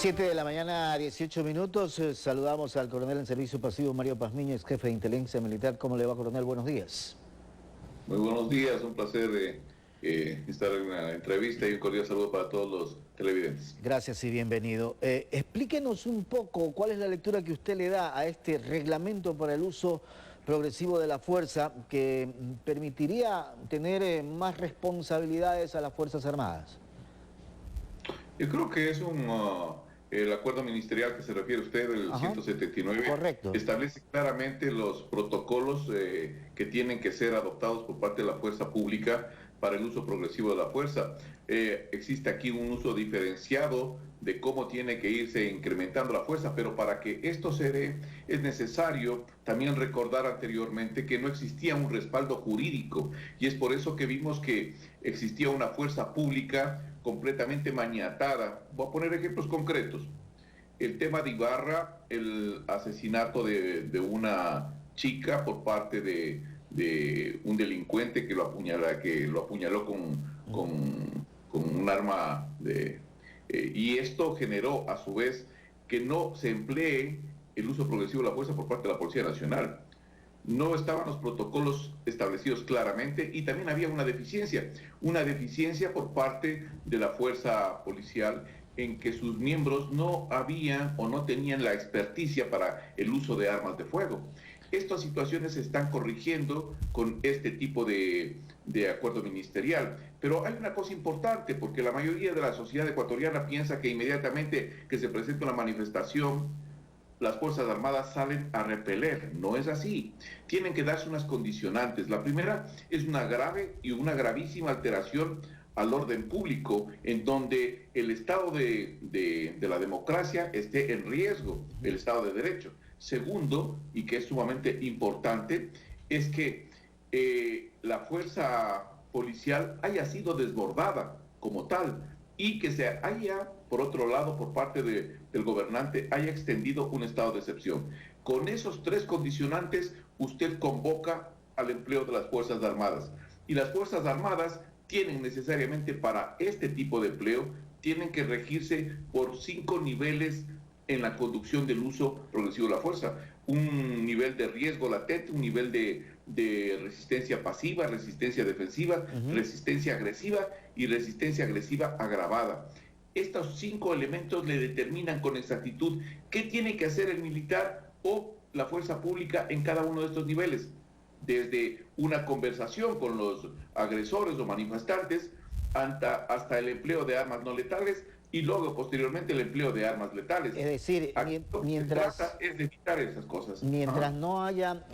7 de la mañana, 18 minutos. Saludamos al coronel en servicio pasivo Mario Pazmiño, ex jefe de inteligencia militar. ¿Cómo le va, coronel? Buenos días. Muy buenos días, un placer estar en la entrevista y un cordial saludo para todos los televidentes. Gracias y bienvenido. Explíquenos un poco cuál es la lectura que usted le da a este reglamento para el uso progresivo de la fuerza que permitiría tener más responsabilidades a las Fuerzas Armadas. Yo creo que es el acuerdo ministerial que se refiere a usted, el 179, correcto, establece claramente los protocolos que tienen que ser adoptados por parte de la fuerza pública para el uso progresivo de la fuerza. Existe aquí un uso diferenciado de cómo tiene que irse incrementando la fuerza, pero para que esto se dé es necesario también recordar anteriormente que no existía un respaldo jurídico, y es por eso que vimos que existía una fuerza pública completamente maniatada. Voy a poner ejemplos concretos. El tema de Ibarra, el asesinato de una chica por parte de un delincuente que lo apuñaló con un arma y esto generó a su vez que no se emplee el uso progresivo de la fuerza por parte de la Policía Nacional. No estaban los protocolos establecidos claramente y también había una deficiencia por parte de la fuerza policial en que sus miembros no habían o no tenían la experticia para el uso de armas de fuego. Estas situaciones se están corrigiendo con este tipo de acuerdo ministerial. Pero hay una cosa importante, porque la mayoría de la sociedad ecuatoriana piensa que inmediatamente que se presenta una manifestación, las Fuerzas Armadas salen a repeler. No es así. Tienen que darse unas condicionantes. La primera es una grave y una gravísima alteración al orden público, en donde el Estado de la democracia esté en riesgo, el Estado de Derecho. Segundo, y que es sumamente importante, es que la fuerza policial haya sido desbordada como tal y que se haya, por otro lado, por parte del gobernante, haya extendido un estado de excepción. Con esos tres condicionantes, usted convoca al empleo de las Fuerzas Armadas. Y las Fuerzas Armadas tienen necesariamente para este tipo de empleo, tienen que regirse por 5 niveles en la conducción del uso progresivo de la fuerza. Un nivel de riesgo latente, un nivel de resistencia pasiva, resistencia defensiva, resistencia agresiva y resistencia agresiva agravada. Estos 5 elementos le determinan con exactitud qué tiene que hacer el militar o la fuerza pública en cada uno de estos niveles. Desde una conversación con los agresores o manifestantes hasta el empleo de armas no letales y luego posteriormente el empleo de armas letales. Es decir, mientras se trata es de evitar esas cosas. Mientras no haya,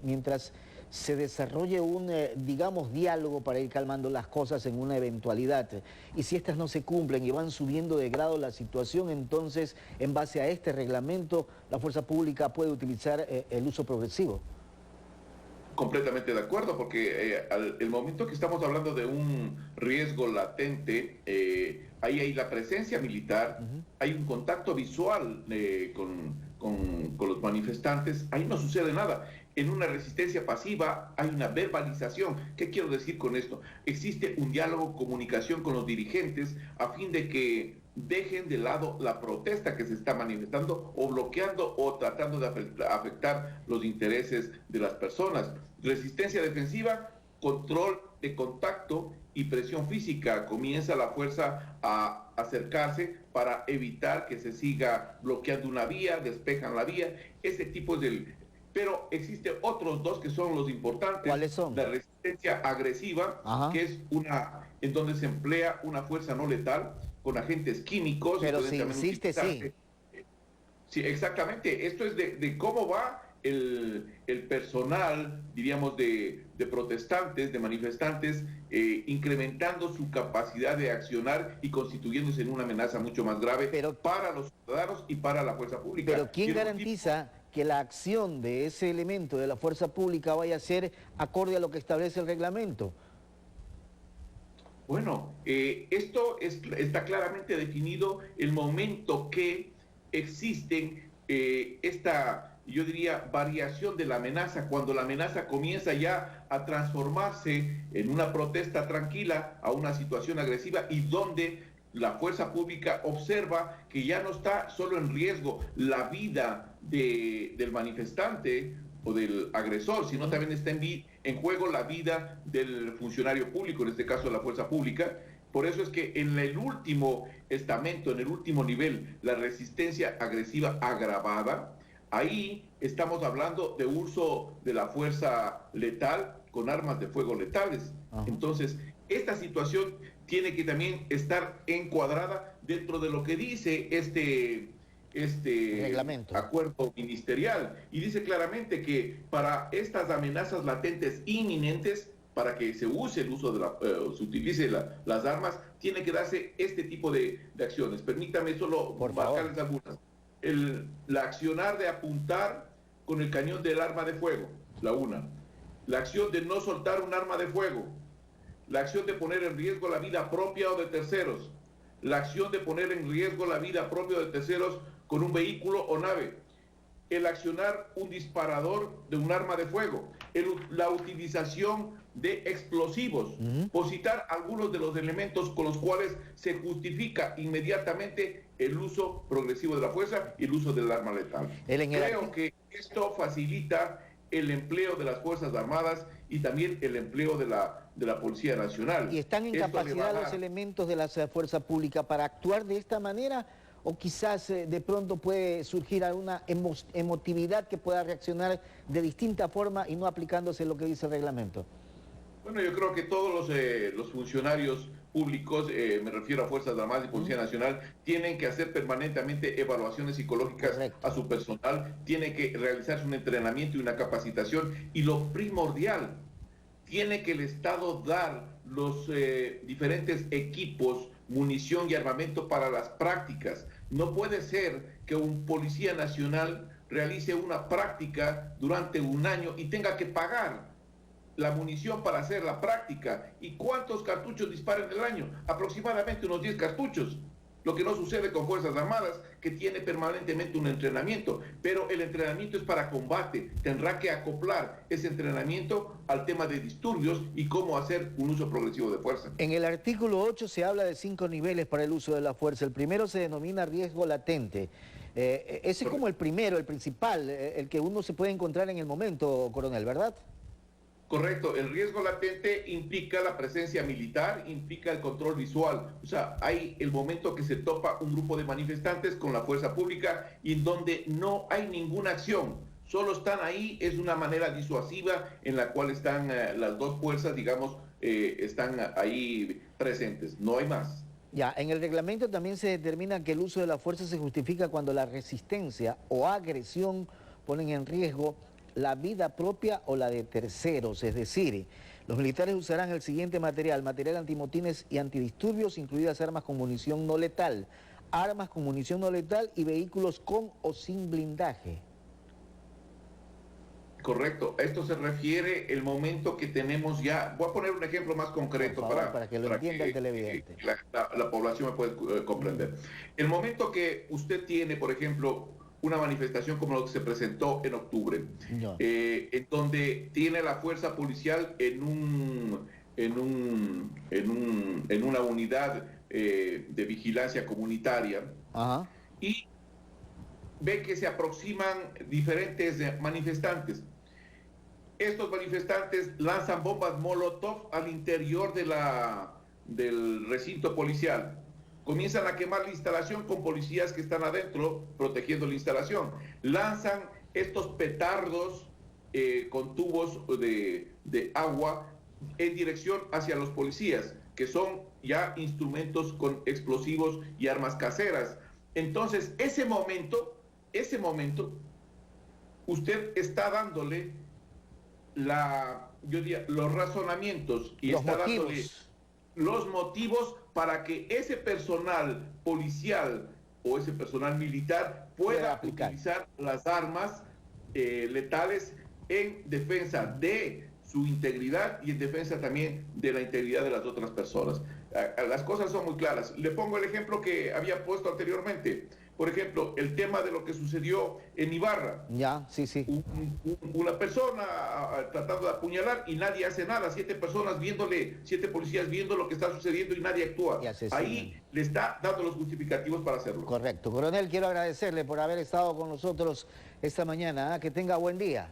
mientras se desarrolle un, digamos, diálogo para ir calmando las cosas en una eventualidad, y si estas no se cumplen y van subiendo de grado la situación, entonces, en base a este reglamento, la fuerza pública puede utilizar el uso progresivo. Completamente de acuerdo, porque el momento que estamos hablando de un riesgo latente, ahí hay la presencia militar, hay un contacto visual con los manifestantes, ahí no sucede nada. En una resistencia pasiva hay una verbalización. ¿Qué quiero decir con esto? Existe un diálogo, comunicación con los dirigentes a fin de que dejen de lado la protesta que se está manifestando o bloqueando o tratando de afectar los intereses de las personas. Resistencia defensiva, control de contacto y presión física. Comienza la fuerza a acercarse para evitar que se siga bloqueando una vía, despejan la vía. Ese tipo es del... Pero existen otros dos que son los importantes. ¿Cuáles son? La resistencia agresiva, que es una en donde se emplea una fuerza no letal con agentes químicos. Pero si insiste, sí. Sí, exactamente. Esto es de cómo va el personal, diríamos, de protestantes, de manifestantes, incrementando su capacidad de accionar y constituyéndose en una amenaza mucho más grave para los ciudadanos y para la fuerza pública. Pero ¿quién garantiza que la acción de ese elemento de la fuerza pública vaya a ser acorde a lo que establece el reglamento? Bueno, esto está claramente definido el momento que existen yo diría, variación de la amenaza, cuando la amenaza comienza ya a transformarse en una protesta tranquila a una situación agresiva y donde la fuerza pública observa que ya no está solo en riesgo la vida del manifestante o del agresor, sino también está en juego la vida del funcionario público, en este caso de la fuerza pública. Por eso es que en el último estamento, en el último nivel, la resistencia agresiva agravada, ahí estamos hablando de uso de la fuerza letal con armas de fuego letales. Ajá. Entonces, esta situación tiene que también estar encuadrada dentro de lo que dice este reglamento, acuerdo ministerial, y dice claramente que para estas amenazas latentes inminentes, para que se use el uso de se utilice las armas, tiene que darse este tipo de acciones. Permítame solo marcarles algunas. La accionar de apuntar con el cañón del arma de fuego, la una. La acción de no soltar un arma de fuego. La acción de poner en riesgo la vida propia o de terceros. La acción de poner en riesgo la vida propia o de terceros con un vehículo o nave. El accionar un disparador de un arma de fuego. La utilización de explosivos. Por citar algunos de los elementos con los cuales se justifica inmediatamente el uso progresivo de la fuerza y el uso del arma letal. Creo que esto facilita el empleo de las Fuerzas Armadas y también el empleo de la Policía Nacional. ¿Y están en capacidad los elementos de la fuerza pública para actuar de esta manera? ¿O quizás de pronto puede surgir alguna emotividad que pueda reaccionar de distinta forma y no aplicándose lo que dice el reglamento? Bueno, yo creo que todos los funcionarios públicos, me refiero a Fuerzas Armadas y Policía Nacional, tienen que hacer permanentemente evaluaciones psicológicas a su personal, tiene que realizarse un entrenamiento y una capacitación, y lo primordial, tiene que el Estado dar los diferentes equipos, munición y armamento para las prácticas. No puede ser que un policía nacional realice una práctica durante un año y tenga que pagar la munición para hacer la práctica. ¿Y cuántos cartuchos disparan en el año? Aproximadamente unos 10 cartuchos. Lo que no sucede con Fuerzas Armadas, que tiene permanentemente un entrenamiento, pero el entrenamiento es para combate. Tendrá que acoplar ese entrenamiento al tema de disturbios y cómo hacer un uso progresivo de fuerza. En el artículo 8 se habla de 5 niveles para el uso de la fuerza. El primero se denomina riesgo latente. Ese es como el primero, el principal, el que uno se puede encontrar en el momento, coronel, ¿verdad? Correcto, el riesgo latente implica la presencia militar, implica el control visual. O sea, hay el momento que se topa un grupo de manifestantes con la fuerza pública y en donde no hay ninguna acción. Solo están ahí, es una manera disuasiva en la cual están las dos fuerzas, digamos, están ahí presentes. No hay más. Ya, en el reglamento también se determina que el uso de la fuerza se justifica cuando la resistencia o agresión ponen en riesgo la vida propia o la de terceros, es decir, los militares usarán el siguiente material antimotines y antidisturbios, incluidas armas con munición no letal y vehículos con o sin blindaje. Correcto, esto se refiere el momento que tenemos ya, voy a poner un ejemplo más concreto para que lo entienda el televidente. La población me puede comprender. El momento que usted tiene, por ejemplo, una manifestación como lo que se presentó en octubre, en donde tiene la fuerza policial en una unidad de vigilancia comunitaria. Ajá. Y ve que se aproximan diferentes manifestantes. Estos manifestantes lanzan bombas Molotov al interior del recinto policial. Comienzan a quemar la instalación con policías que están adentro protegiendo la instalación. Lanzan estos petardos con tubos de agua en dirección hacia los policías, que son ya instrumentos con explosivos y armas caseras. Entonces, ese momento, usted está dándole los razonamientos y está dándole los motivos para que ese personal policial o ese personal militar pueda utilizar las armas letales en defensa de su integridad y en defensa también de la integridad de las otras personas. Las cosas son muy claras. Le pongo el ejemplo que había puesto anteriormente. Por Por ejemplo, el tema de lo que sucedió en Ibarra. Ya, sí, sí. Una persona tratando de apuñalar y nadie hace nada. 7 personas viéndole, 7 policías viendo lo que está sucediendo y nadie actúa. Ahí le está dando los justificativos para hacerlo. Correcto. Coronel, quiero agradecerle por haber estado con nosotros esta mañana. Que tenga buen día.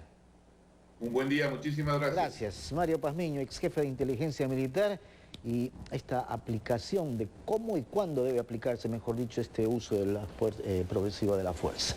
Un buen día, muchísimas gracias. Gracias. Mario Pazmiño, ex jefe de inteligencia militar, y esta aplicación de cómo y cuándo debe aplicarse, mejor dicho, este uso de la progresiva de la fuerza.